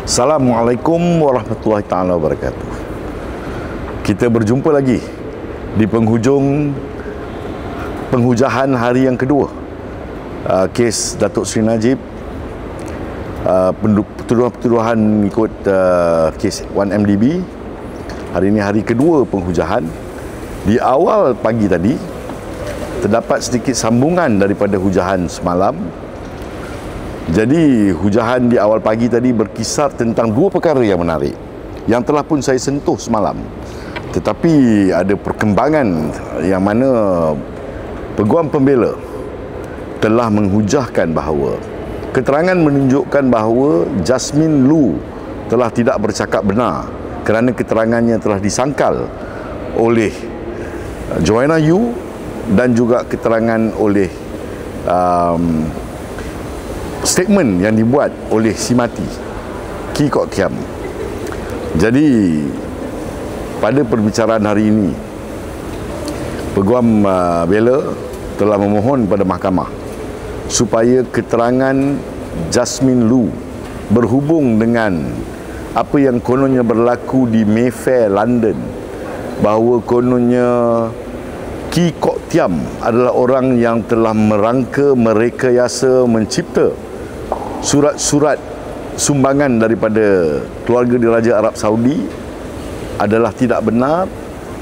Assalamualaikum warahmatullahi taala wabarakatuh. Kita berjumpa lagi di penghujung penghujahan hari yang kedua kes Datuk Seri Najib, tuduhan ikut kes 1MDB. Hari ini hari kedua penghujahan. Di awal pagi tadi terdapat sedikit sambungan daripada hujahan semalam. Jadi hujahan di awal pagi tadi berkisar tentang dua perkara yang menarik yang telah pun saya sentuh semalam. Tetapi ada perkembangan yang mana Peguam Pembela telah menghujahkan bahawa keterangan menunjukkan bahawa Jasmine Lu telah tidak bercakap benar kerana keterangannya telah disangkal oleh Joanna Yu dan juga keterangan oleh statement yang dibuat oleh si mati Ki Kok Thiam. Jadi pada perbicaraan hari ini, Peguam Bela telah memohon pada mahkamah supaya keterangan Jasmine Lu berhubung dengan apa yang kononnya berlaku di Mayfair, London, bahawa kononnya Ki Kok Thiam adalah orang yang telah merangka, merekayasa, mencipta surat-surat sumbangan daripada keluarga diraja Arab Saudi adalah tidak benar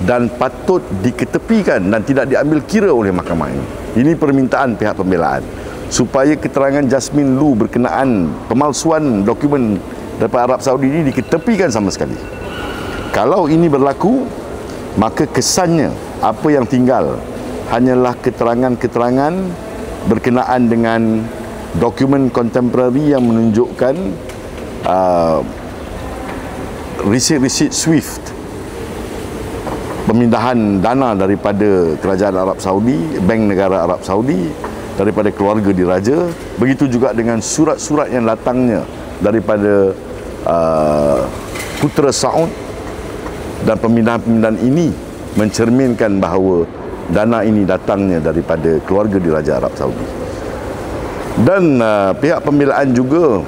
dan patut diketepikan dan tidak diambil kira oleh mahkamah ini. Ini permintaan pihak pembelaan supaya keterangan Jasmine Lu berkenaan pemalsuan dokumen daripada Arab Saudi ini diketepikan sama sekali. Kalau ini berlaku, maka kesannya apa yang tinggal hanyalah keterangan-keterangan berkenaan dengan dokumen kontemporari yang menunjukkan resit-resit SWIFT pemindahan dana daripada kerajaan Arab Saudi, bank negara Arab Saudi, daripada keluarga diraja. Begitu juga dengan surat-surat yang datangnya daripada Putera Saud, dan pemindahan-pemindahan ini mencerminkan bahawa dana ini datangnya daripada keluarga diraja Arab Saudi. Dan pihak pembelaan juga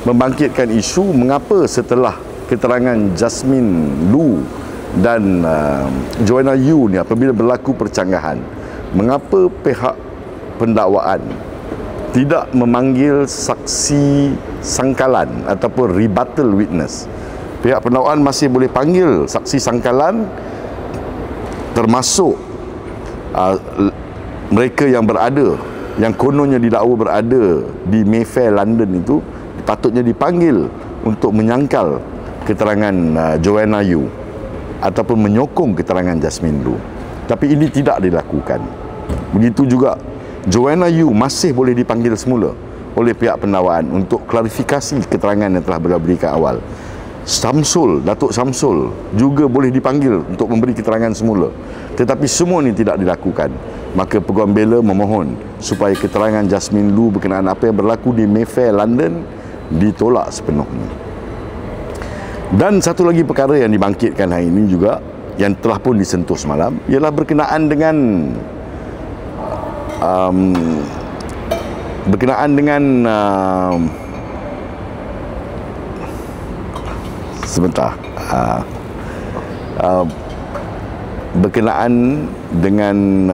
membangkitkan isu mengapa setelah keterangan Jasmine Lu dan Joanna Yu ni apabila berlaku percanggahan, mengapa pihak pendakwaan tidak memanggil saksi sangkalan ataupun rebuttal witness. Pihak pendakwaan masih boleh panggil saksi sangkalan, termasuk mereka yang kononnya didakwa berada di Mayfair, London itu patutnya dipanggil untuk menyangkal keterangan Joanna Yu ataupun menyokong keterangan Jasmine Lu. Tapi ini tidak dilakukan. Begitu juga Joanna Yu masih boleh dipanggil semula oleh pihak pendakwaan untuk klarifikasi keterangan yang telah beliau berikan awal. Datuk Samsul juga boleh dipanggil untuk memberi keterangan semula. Tetapi semua ini tidak dilakukan. Maka Peguam Bela memohon supaya keterangan Jasmine Lu berkenaan apa yang berlaku di Mayfair, London ditolak sepenuhnya. Dan satu lagi perkara yang dibangkitkan hari ini juga, yang telah pun disentuh semalam, ialah berkenaan dengan berkenaan dengan